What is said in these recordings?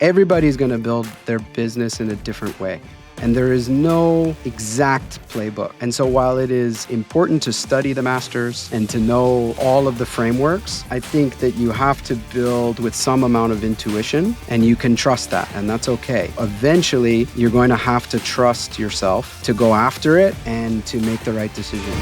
Everybody's going to build their business in a different way. And there is no exact playbook. And so while it is important to study the masters and to know all of the frameworks, I think that you have to build with some amount of intuition, and you can trust that, and that's okay. Eventually, you're going to have to trust yourself to go after it and to make the right decision.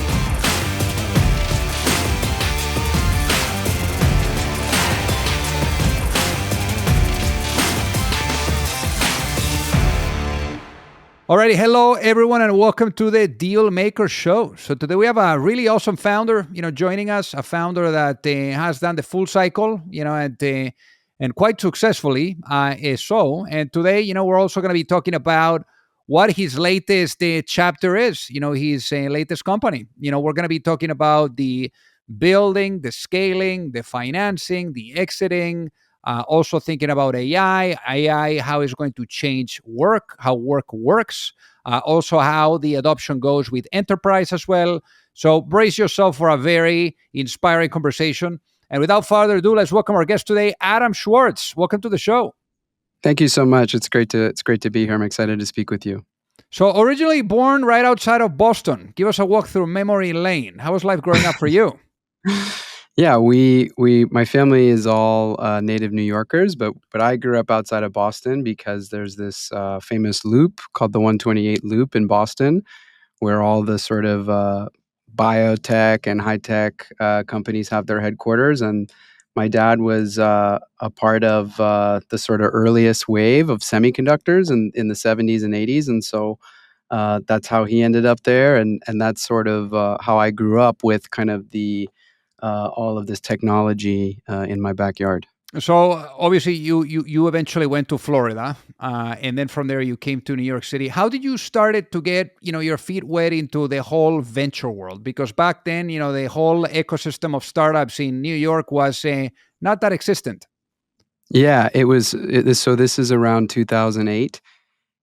Alrighty, hello everyone, and welcome to the Deal Maker Show. So today we have a really awesome founder, joining us. A founder that has done the full cycle, and quite successfully. And today, we're also going to be talking about what his latest chapter is. His latest company. We're going to be talking about the building, the scaling, the financing, the exiting. Also thinking about AI, how it's going to change work, how work works, also how the adoption goes with enterprise as well. So brace yourself for a very inspiring conversation. And without further ado, let's welcome our guest today, Adam Schwartz. Welcome to the show. Thank you so much. It's great to be here. I'm excited to speak with you. So originally born right outside of Boston, give us a walk through memory lane. How was life growing up for you? Yeah, my family is all native New Yorkers, but I grew up outside of Boston because there's this famous loop called the 128 Loop in Boston, where all the sort of biotech and high tech companies have their headquarters. And my dad was a part of the sort of earliest wave of semiconductors in the 70s and 80s, and so that's how he ended up there, and that's sort of how I grew up with kind of the all of this technology in my backyard. So obviously you eventually went to Florida, and then from there you came to New York City. How did you started to get your feet wet into the whole venture world? Because back then the whole ecosystem of startups in New York was not that existent. Yeah, so this is around 2008,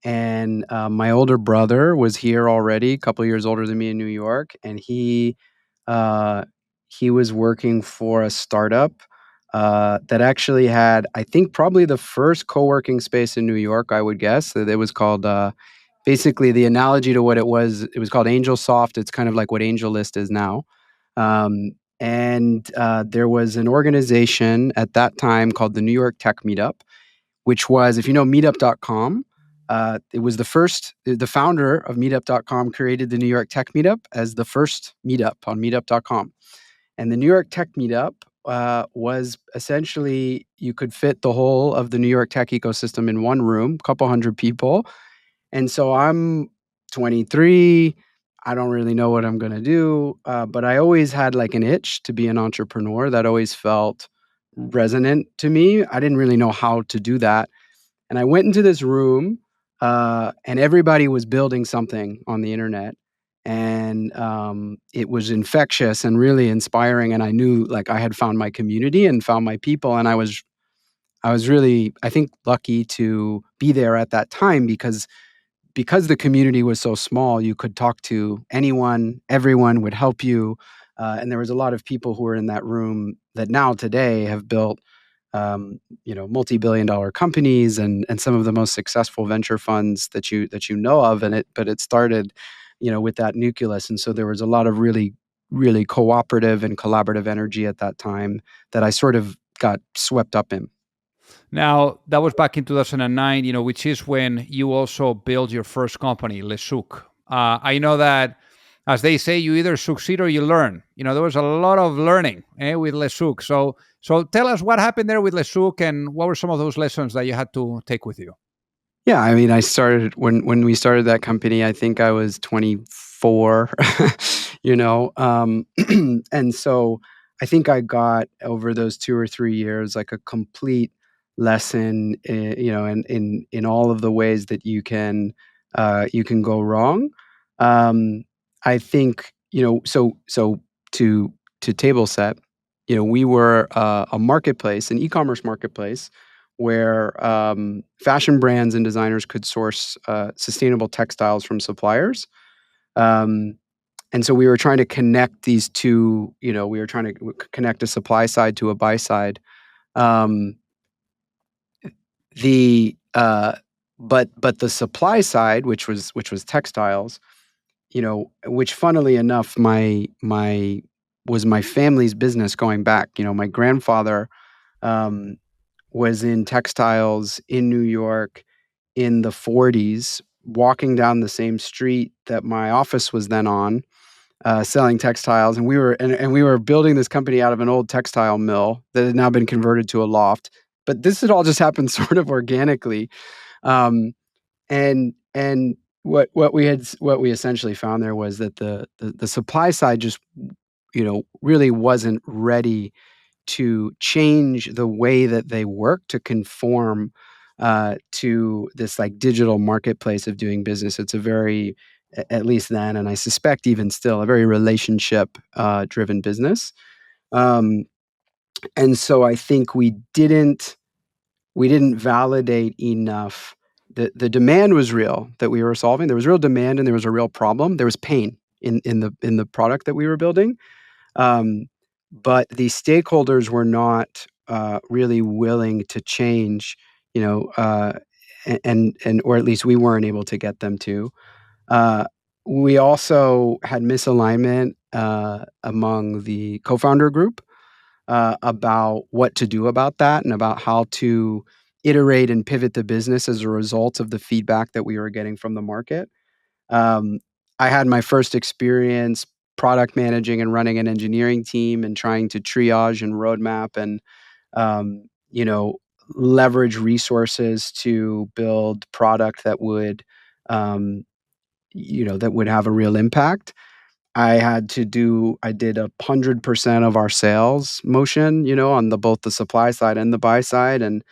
and my older brother was here already, a couple years older than me in New York, and uh, he was working for a startup that actually had, I think, probably the first co-working space in New York, I would guess. That it was called, basically the analogy to what it was called AngelSoft. It's kind of like what AngelList is now. And there was an organization at that time called the New York Tech Meetup, which was, if you know meetup.com, it was the founder of meetup.com created the New York Tech Meetup as the first meetup on meetup.com. And the New York Tech Meetup was essentially, you could fit the whole of the New York tech ecosystem in one room, a couple hundred people. And so I'm 23. I don't really know what I'm going to do, but I always had like an itch to be an entrepreneur. That always felt resonant to me. I didn't really know how to do that. And I went into this room, and everybody was building something on the internet. And it was infectious and really inspiring. And I knew, like, I had found my community and found my people. And I was really, I think, lucky to be there at that time because the community was so small. You could talk to anyone, everyone would help you. And there was a lot of people who were in that room that now today have built multi-billion-dollar companies and some of the most successful venture funds that you know of. But it started, with that nucleus, and so there was a lot of really, really cooperative and collaborative energy at that time that I sort of got swept up in. Now, that was back in 2009, which is when you also built your first company, Lesouk. I know that, as they say, you either succeed or you learn. There was a lot of learning with Lesouk. So tell us what happened there with Lesouk and what were some of those lessons that you had to take with you? Yeah, I mean, I started when we started that company, I think I was 24, and so I think I got over those 2 or 3 years like a complete lesson, in all of the ways that you can go wrong. I think, so to table set, we were a marketplace, an e-commerce marketplace where fashion brands and designers could source sustainable textiles from suppliers. And so we were trying to connect these two, we were trying to connect a supply side to a buy side. Um, the but the supply side, which was textiles, which funnily enough, my was my family's business going back. My grandfather um, was in textiles in New York in the 40s, walking down the same street that my office was then on, selling textiles, and we were building this company out of an old textile mill that had now been converted to a loft. But this had all just happened sort of organically, um, and what we essentially found there was that the supply side just really wasn't ready to change the way that they work to conform to this like digital marketplace of doing business. It's a very, at least then, and I suspect even still, a very relationship driven business. Um, and so I think we didn't validate enough. The demand was real that we were solving. There was real demand and there was a real problem. There was pain in the product that we were building. Um, but the stakeholders were not really willing to change, you know, and or at least we weren't able to get them to. Uh, we also had misalignment among the co-founder group about what to do about that and about how to iterate and pivot the business as a result of the feedback that we were getting from the market. Um, I had my first experience product managing and running an engineering team and trying to triage and roadmap and um, you know leverage resources to build product that would that would have a real impact. I did 100% of our sales motion, on the both the supply side and the buy side, and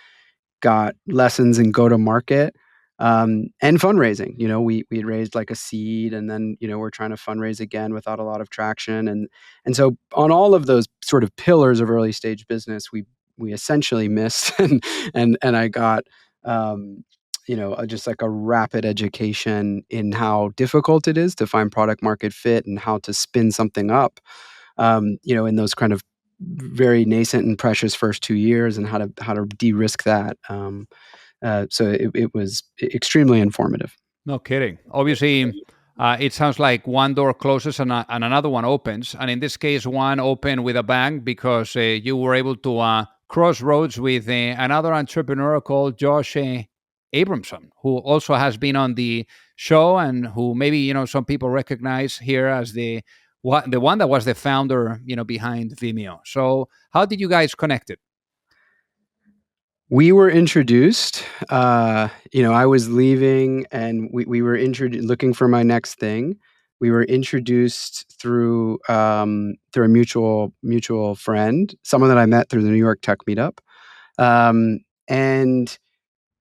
got lessons in go to market, and fundraising. We had raised like a seed, and then we're trying to fundraise again without a lot of traction, and so on all of those sort of pillars of early stage business, we essentially missed, and I got just like a rapid education in how difficult it is to find product market fit and how to spin something up, in those kind of very nascent and precious first 2 years, and how to de-risk that. So it was extremely informative. No kidding. Obviously, it sounds like one door closes and another one opens. And in this case, one opened with a bang because you were able to cross roads with another entrepreneur called Josh Abramson, who also has been on the show and who maybe some people recognize here as the one that was the founder behind Vimeo. So how did you guys connect it? We were introduced. I was leaving, and we were introduced looking for my next thing. We were introduced through a mutual friend, someone that I met through the New York Tech Meetup, and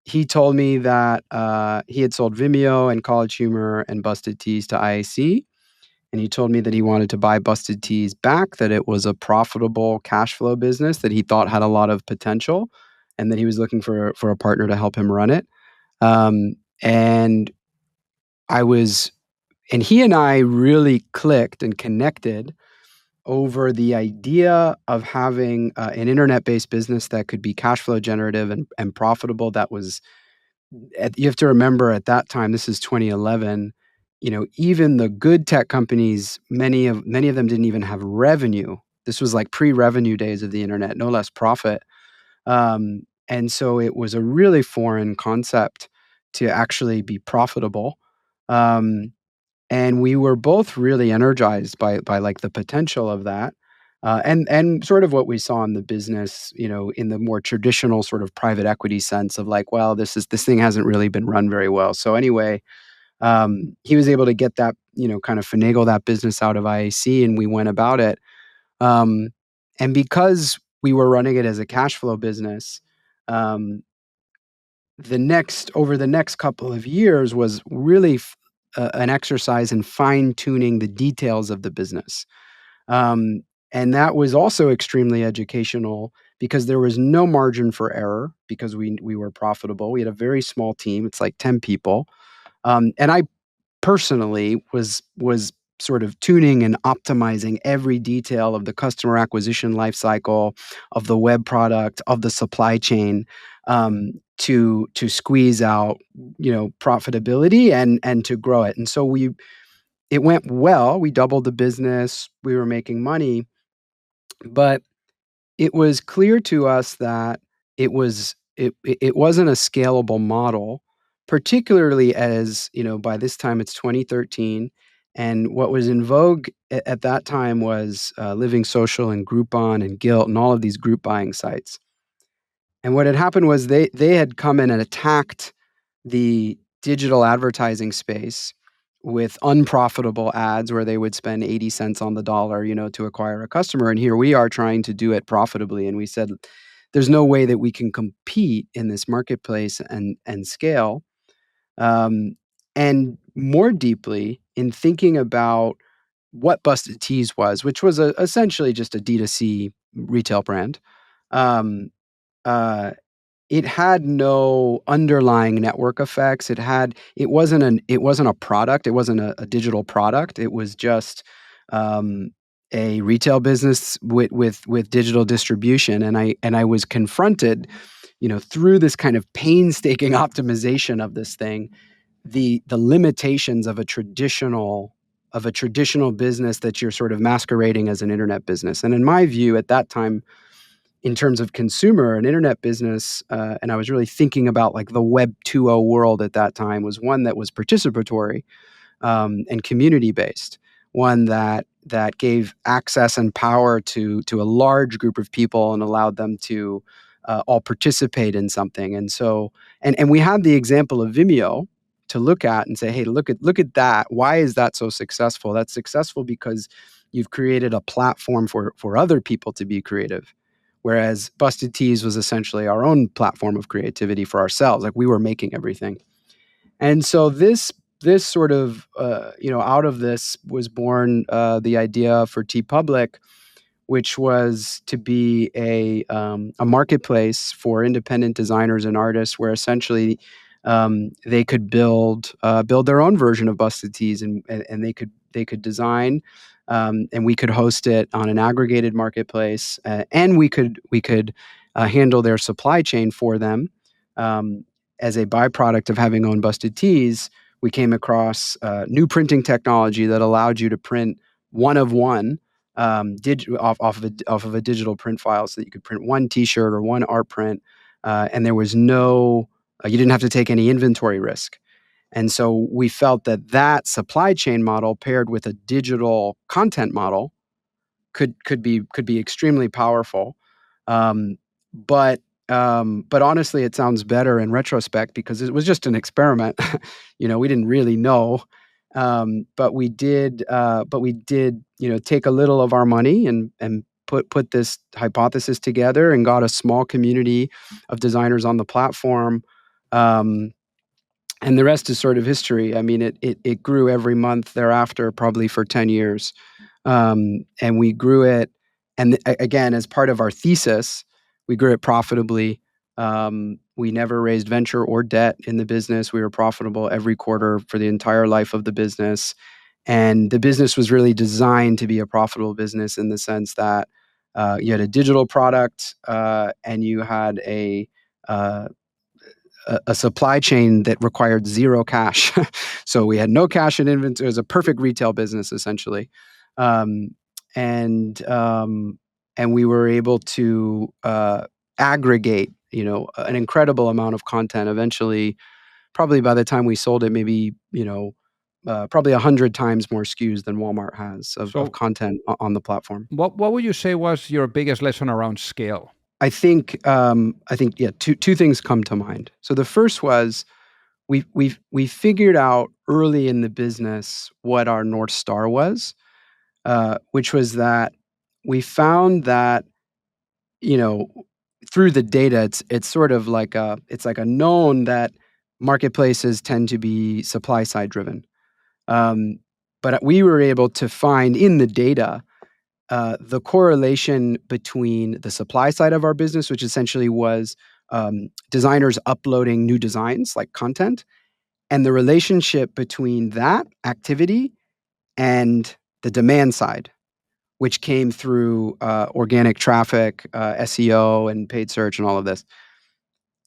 he told me that he had sold Vimeo and College Humor and Busted Tees to IAC, and he told me that he wanted to buy Busted Tees back, that it was a profitable cash flow business that he thought had a lot of potential, and that he was looking for a partner to help him run it. And I was, and he and I really clicked and connected over the idea of having an internet-based business that could be cash flow generative and profitable. That was, you have to remember at that time, this is 2011. Even the good tech companies, many of them didn't even have revenue. This was like pre-revenue days of the internet, no less profit. And so it was a really foreign concept to actually be profitable. Um, and we were both really energized by like the potential of that. And sort of what we saw in the business, in the more traditional sort of private equity sense of like, well, this thing hasn't really been run very well. So anyway, he was able to get that, kind of finagle that business out of IAC, and we went about it. Um, and because we were running it as a cash flow business, um, over the next couple of years was really an exercise in fine tuning the details of the business. Um, and that was also extremely educational because there was no margin for error because we were profitable. We had a very small team. It's like 10 people. And I personally was sort of tuning and optimizing every detail of the customer acquisition life cycle, of the web product, of the supply chain. to squeeze out profitability and to grow it. And so it went well. We doubled the business. We were making money, but it was clear to us that it wasn't a scalable model, particularly as by this time it's 2013, and what was in vogue at that time was Living Social and Groupon and Gilt and all of these group buying sites. And what had happened was they had come in and attacked the digital advertising space with unprofitable ads where they would spend 80 cents on the dollar, to acquire a customer. And here we are trying to do it profitably. And we said, there's no way that we can compete in this marketplace and scale. And more deeply in thinking about what Busted Tees was, which was essentially just a D2C retail brand. Um, uh, it had no underlying network effects. It wasn't a product. It wasn't a digital product. It was just um, a retail business with digital distribution. And I was confronted, through this kind of painstaking optimization of this thing, the limitations of a traditional business that you're sort of masquerading as an internet business. And in my view, at that time, in terms of consumer and internet business, and I was really thinking about like the Web 2.0 world at that time, was one that was participatory and community based, one that gave access and power to a large group of people and allowed them to all participate in something. And so, and we had the example of Vimeo to look at and say, hey, look at that. Why is that so successful? That's successful because you've created a platform for other people to be creative. Whereas Busted Tees was essentially our own platform of creativity for ourselves. Like we were making everything. And so this sort of out of this was born the idea for TeePublic, which was to be a marketplace for independent designers and artists, where essentially they could build their own version of Busted Tees, and they could design, and we could host it on an aggregated marketplace, and we could handle their supply chain for them. As a byproduct of having owned Busted Tees, we came across new printing technology that allowed you to print one of one off of a digital print file, so that you could print one T-shirt or one art print, and there was no you didn't have to take any inventory risk. And so we felt that supply chain model paired with a digital content model could be extremely powerful. Um, but but honestly, it sounds better in retrospect because it was just an experiment. We didn't really know, but we did. Take a little of our money and put this hypothesis together and got a small community of designers on the platform. Um, and the rest is sort of history. I mean, it grew every month thereafter, probably for 10 years. And we grew it, and again, as part of our thesis, we grew it profitably. We never raised venture or debt in the business. We were profitable every quarter for the entire life of the business. And the business was really designed to be a profitable business in the sense that you had a digital product, and you had uh, a supply chain that required zero cash. So we had no cash in inventory. It was a perfect retail business, essentially. Um, and um, and we were able to aggregate, an incredible amount of content. Eventually, probably by the time we sold it, maybe probably 100 times more SKUs than Walmart has of So, content on the platform. what would you say was your biggest lesson around scale? I think yeah, two things come to mind. So the first was we figured out early in the business what our North Star was, which was that we found that, you know, through the data, it's sort of like a known that marketplaces tend to be supply side driven. Um, but we were able to find in the data the correlation between the supply side of our business, which essentially was designers uploading new designs like content, and the relationship between that activity and the demand side, which came through organic traffic, SEO, and paid search, and all of this.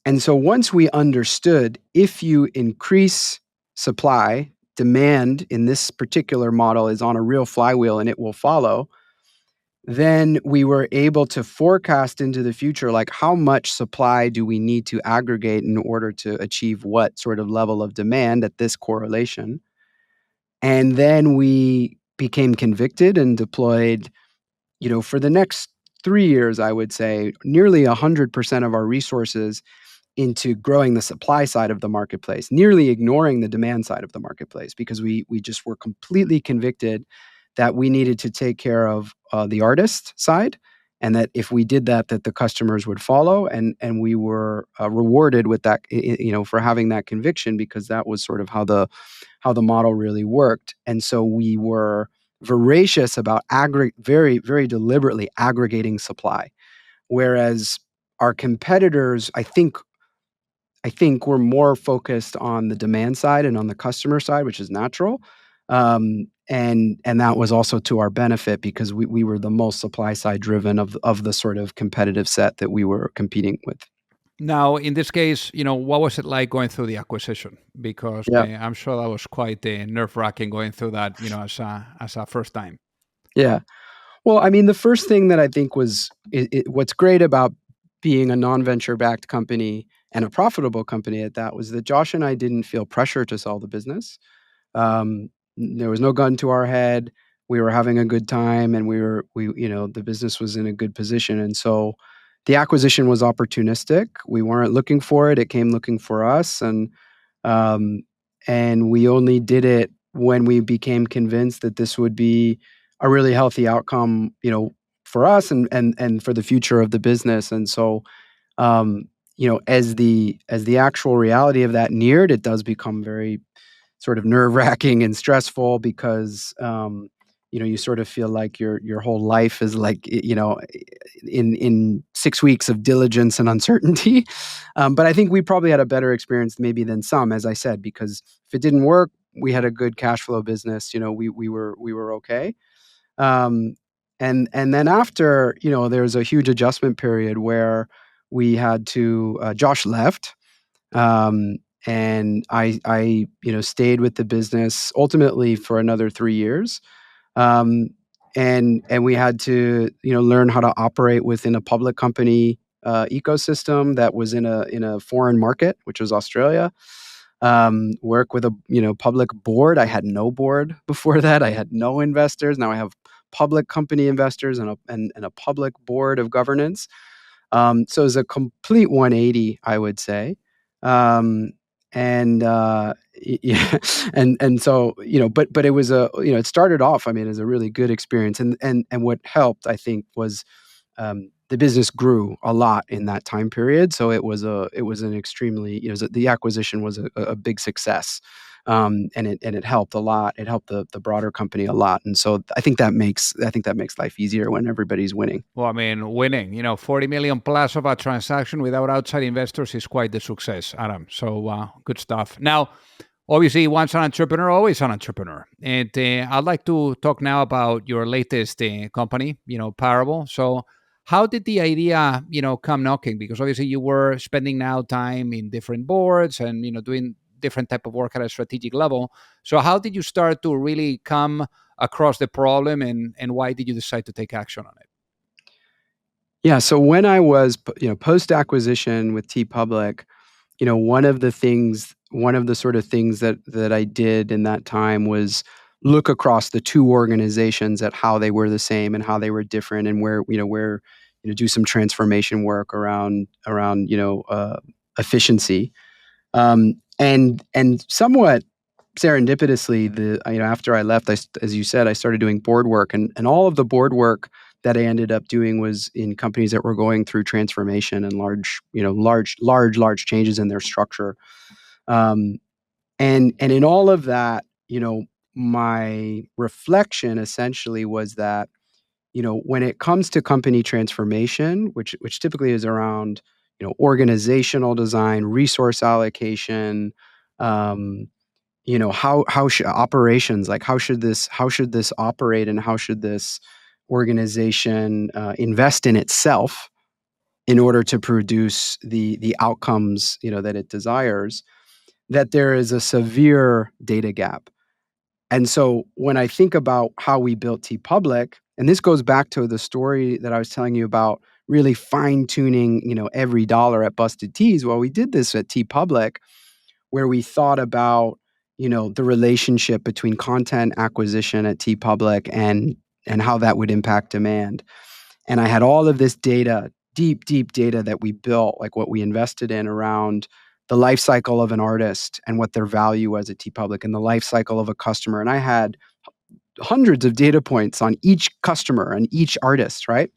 And so once we understood if you increase supply, demand in this particular model is on a real flywheel and it will follow, then we were able to forecast into the future, like how much supply do we need to aggregate in order to achieve what sort of level of demand at this correlation. And then we became convicted and deployed, for the next 3 years, I would say nearly 100% of our resources into growing the supply side of the marketplace, nearly ignoring the demand side of the marketplace, because we just were completely convicted that we needed to take care of the artist side, and that if we did that, that the customers would follow, and we were rewarded with that, for having that conviction, because that was sort of how the model really worked. And so we were voracious about very very deliberately aggregating supply, whereas our competitors, I think we're more focused on the demand side and on the customer side, which is natural. And that was also to our benefit, because we were the most supply side driven of the sort of competitive set that we were competing with. Now, in this case, what was it like going through the acquisition? Because Yeah. I'm sure that was quite nerve wracking going through that, as a first time. Yeah. Well, I mean, the first thing that I think was what's great about being a non-venture backed company and a profitable company at that was that Josh and I didn't feel pressure to sell the business. There was no gun to our head. We were having a good time, and the business was in a good position. And so the acquisition was opportunistic. We weren't looking for it. It came looking for us. Um, and we only did it when we became convinced that this would be a really healthy outcome, for us and for the future of the business. And so, as the actual reality of that neared, it does become very sort of nerve-wracking and stressful, because you sort of feel like your whole life is like, in 6 weeks of diligence and uncertainty. But I think we probably had a better experience maybe than some, as I said, because if it didn't work, we had a good cash flow business. We were okay. um, and then after, there was a huge adjustment period where we had to Josh left, um, and I stayed with the business ultimately for another 3 years. Um, and we had to, learn how to operate within a public company ecosystem that was in a foreign market, which was Australia. Work with a public board. I had no board before that. I had no investors. Now I have public company investors and a public board of governance. So it's a complete 180, I would say. Um, and yeah, and so, but it was it started off, I mean, as a really good experience, and what helped, I think, was the business grew a lot in that time period. So it was an extremely, the acquisition was a big success. And it helped a lot. It helped the broader company a lot. And so I think that makes life easier when everybody's winning. Well, I mean, winning, 40 million plus of a transaction without outside investors is quite the success, Adam. So good stuff. Now, obviously, once an entrepreneur, always an entrepreneur. And I'd like to talk now about your latest company, Parable. So, how did the idea, come knocking? Because obviously, you were spending now time in different boards and doing different type of work at a strategic level. So, how did you start to really come across the problem, and why did you decide to take action on it? Yeah. So when I was, post acquisition with T Public, one of the sort of things that I did in that time was look across the two organizations at how they were the same and how they were different, and where do some transformation work around efficiency. And somewhat serendipitously, after I left, as you said, I started doing board work, and all of the board work that I ended up doing was in companies that were going through transformation and large changes in their structure. Um, and in all of that, my reflection essentially was that, when it comes to company transformation, which typically is around, organizational design, resource allocation, um, how should operations, like how should this operate, and how should this organization invest in itself, in order to produce the outcomes, that it desires, that there is a severe data gap. And so when I think about how we built TeePublic, and this goes back to the story that I was telling you about, really fine tuning, every dollar at Busted Tees. Well, we did this at TeePublic, where we thought about, the relationship between content acquisition at TeePublic and how that would impact demand. And I had all of this data, deep, deep data that we built, like what we invested in around the life cycle of an artist and what their value was at TeePublic, and the life cycle of a customer. And I had hundreds of data points on each customer and each artist, right?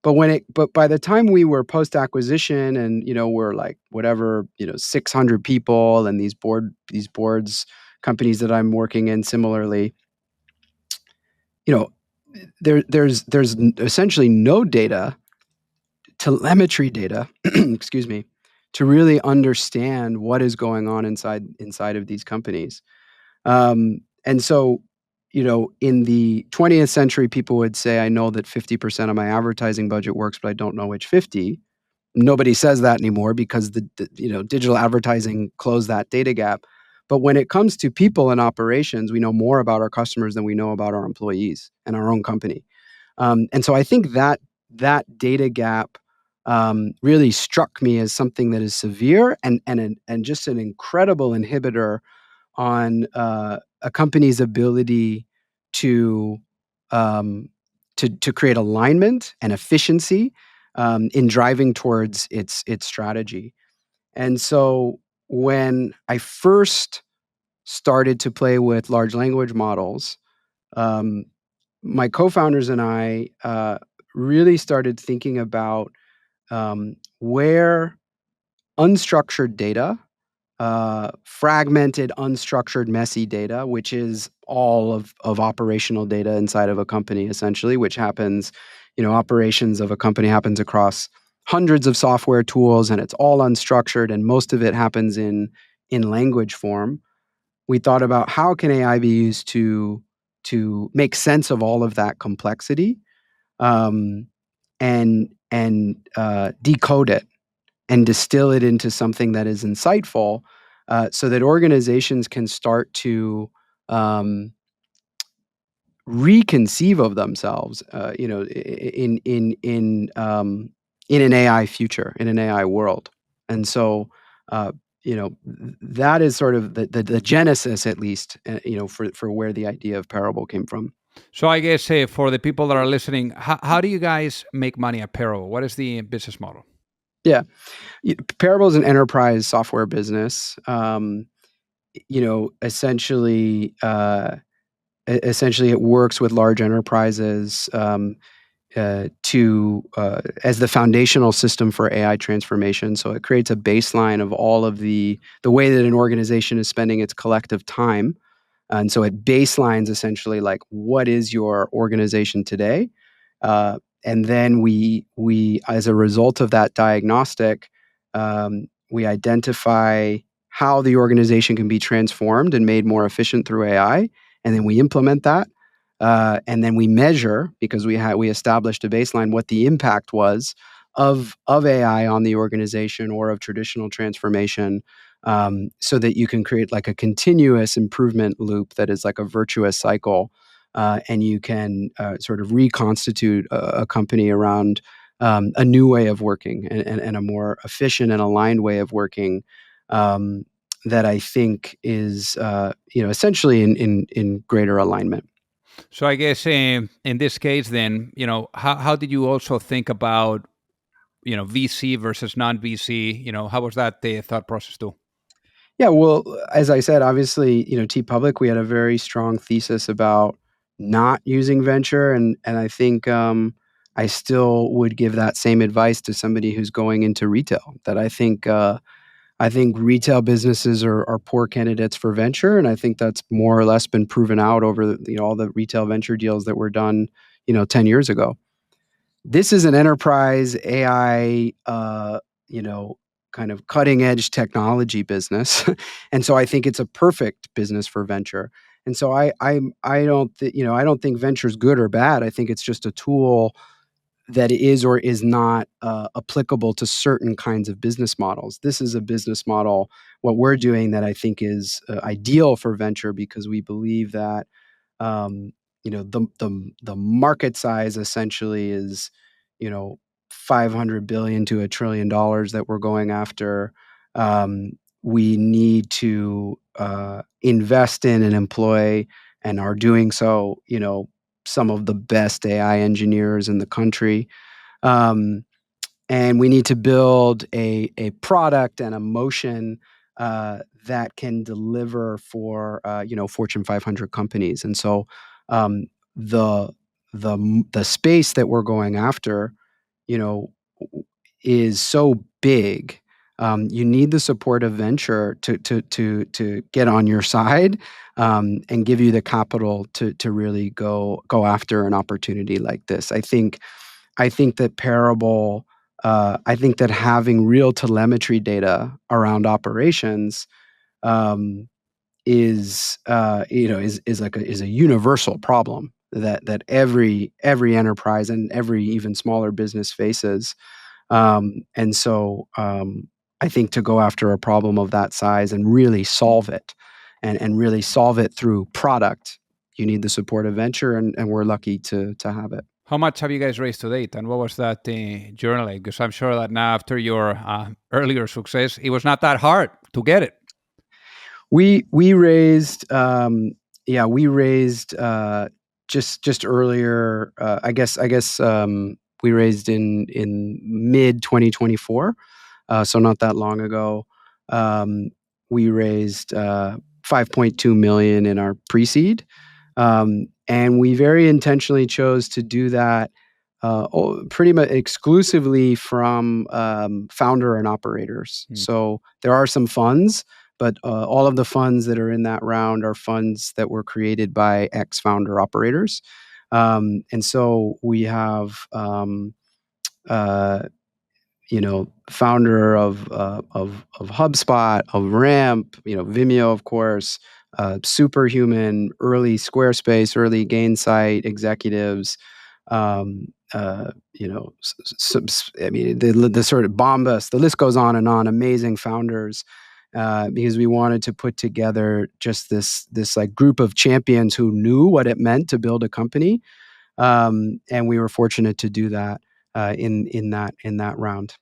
But by the time we were post acquisition, and we're like whatever, 600 people, and these boards, companies that I'm working in similarly, you know there's essentially no data, telemetry data, excuse me, to really understand what is going on inside of these companies. And so, in the 20th century, people would say, I know that 50% of my advertising budget works, but I don't know which 50. Nobody says that anymore, because digital advertising closed that data gap. But when it comes to people and operations, we know more about our customers than we know about our employees and our own company. And so I think that data gap really struck me as something that is severe, and just an incredible inhibitor on a company's ability to to create alignment and efficiency in driving towards its strategy. And so when I first started to play with large language models, um, my co-founders and I really started thinking about where unstructured data, fragmented, unstructured, messy data, which is all of operational data inside of a company, essentially, which happens, operations of a company happens across hundreds of software tools, and it's all unstructured, and most of it happens in language form. We thought about how can AI be used to make sense of all of that complexity, um, and decode it and distill it into something that is insightful, so that organizations can start to reconceive of themselves, in an AI future, in an AI world. And so, that is sort of the genesis, at least, for where the idea of Parable came from. So I guess for the people that are listening, how do you guys make money at Parable? What is the business model? Yeah, Parable is an enterprise software business. Essentially, essentially, it works with large enterprises to as the foundational system for AI transformation. So it creates a baseline of all of the way that an organization is spending its collective time. And so it baselines essentially, like, what is your organization today? And then we as a result of that diagnostic, we identify how the organization can be transformed and made more efficient through AI, and then we implement that. And then we measure, because we established a baseline, what the impact was of AI on the organization, or of traditional transformation, so that you can create like a continuous improvement loop that is like a virtuous cycle, and you can sort of reconstitute a company around a new way of working, and a more efficient and aligned way of working, that I think is essentially in greater alignment. So I guess in this case, then how did you also think about VC versus non VC? How was that the thought process too? Yeah, well, as I said, obviously, TeePublic, we had a very strong thesis about not using venture, and I think I still would give that same advice to somebody who's going into retail. That I think retail businesses are poor candidates for venture, and I think that's more or less been proven out over all the retail venture deals that were done 10 years ago. This is an enterprise AI, kind of cutting edge technology business, and so I think it's a perfect business for venture. And so I don't think venture is good or bad. I think it's just a tool that is or is not applicable to certain kinds of business models. This is a business model, what we're doing, that I think is ideal for venture, because we believe that um, the market size essentially is, 500 billion to $1 trillion that we're going after. We need to invest in and employ, and are doing so, some of the best AI engineers in the country. Um, and we need to build a product and a motion that can deliver for Fortune 500 companies. And so um, the the space that we're going after, you know, is so big. You need the support of venture to get on your side, and give you the capital to really go after an opportunity like this. I think that Parable, I think that having real telemetry data around operations, um, is a universal problem that every enterprise and every even smaller business faces. And so I think to go after a problem of that size and really solve it, and really solve it through product, you need the support of venture, and we're lucky to have it. How much have you guys raised to date, and what was that journey like? Because I'm sure that now, after your earlier success, it was not that hard to get it. We raised, yeah, we raised just earlier. I guess we raised in mid 2024, so not that long ago. Um, we raised 5.2 million in our pre-seed, and we very intentionally chose to do that pretty much exclusively from founder and operators. Mm. So there are some funds, but all of the funds that are in that round are funds that were created by ex-founder operators. And so we have uh, founder of HubSpot, of Ramp, Vimeo, of course, Superhuman, early Squarespace, early Gainsight executives. I mean, the sort of Bombas, the list goes on and on. Amazing founders, because we wanted to put together just this like group of champions who knew what it meant to build a company, and we were fortunate to do that in that round.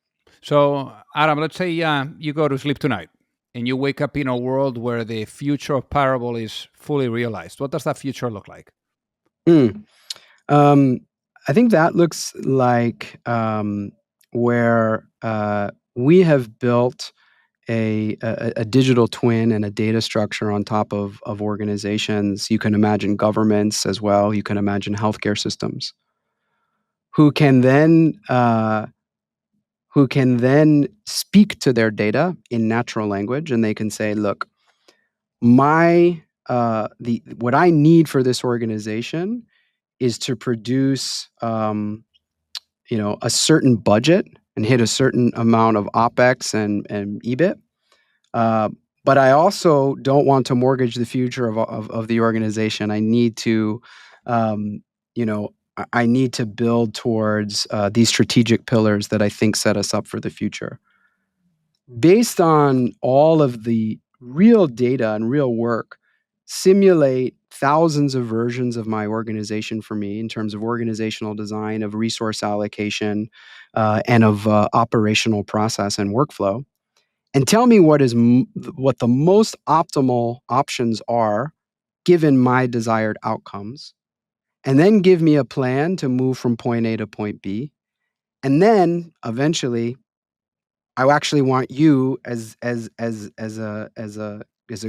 So, Adam, let's say you go to sleep tonight and you wake up in a world where the future of Parable is fully realized. What does that future look like? Mm. Um, I think that looks like where we have built a digital twin and a data structure on top of organizations. You can imagine governments as well. You can imagine healthcare systems who can then speak to their data in natural language, and they can say, "Look, my the what I need for this organization is to produce a certain budget and hit a certain amount of OpEx and EBIT. Uh, but I also don't want to mortgage the future of the organization. I need to, um, I need to build towards these strategic pillars that I think set us up for the future. Based on all of the real data and real work, simulate thousands of versions of my organization for me in terms of organizational design, of resource allocation, and of operational process and workflow, and tell me what the most optimal options are given my desired outcomes, and then give me a plan to move from point A to point B. And then eventually I actually want you as a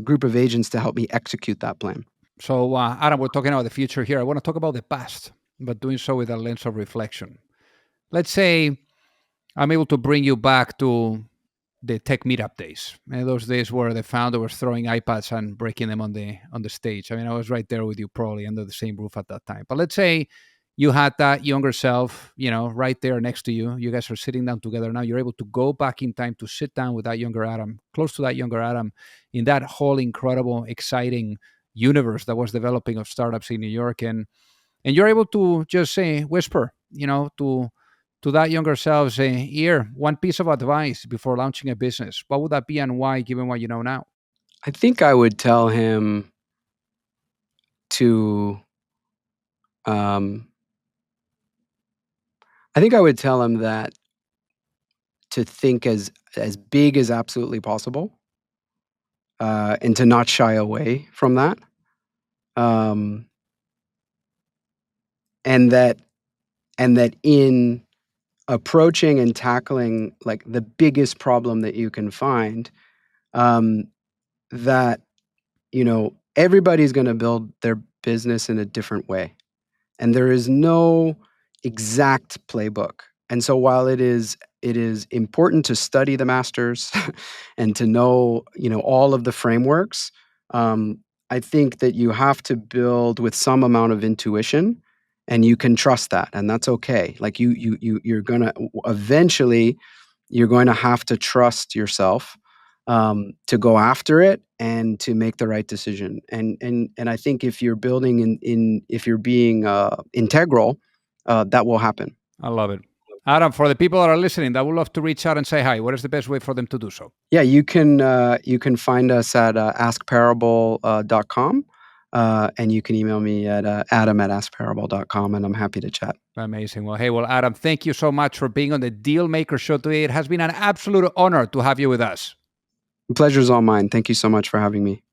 group of agents to help me execute that plan. So, Adam, we're talking about the future here. I want to talk about the past, but doing so with a lens of reflection. Let's say I'm able to bring you back to the tech meetup days, and those days where the founder was throwing iPads and breaking them on the stage. I mean, I was right there with you, probably under the same roof at that time. But let's say you had that younger self, right there next to you. You guys are sitting down together now. You're able to go back in time to sit down with that younger Adam, close to that younger Adam, in that whole incredible, exciting universe that was developing of startups in New York, and you're able to just say, whisper, to to that younger self's ear, one piece of advice before launching a business, what would that be and why, given what you know now? I think I would tell him to, um, I think I would tell him that to think as big as absolutely possible, and to not shy away from that. Um, and that and that in approaching and tackling like the biggest problem that you can find, um, that everybody's going to build their business in a different way, and there is no exact playbook. And so while it is important to study the masters and to know all of the frameworks, um, I think that you have to build with some amount of intuition, and you can trust that, and that's okay. Like you're gonna eventually you're going to have to trust yourself, to go after it and to make the right decision. And I think if you're building if you're being integral, that will happen. I love it. Adam, for the people that are listening that would love to reach out and say hi, what is the best way for them to do so? Yeah, you can find us at askparable.com, and you can email me at adam@askparable.com, and I'm happy to chat. Amazing. Well, Adam, thank you so much for being on the Deal Maker Show today. It has been an absolute honor to have you with us. The pleasure's all mine. Thank you so much for having me.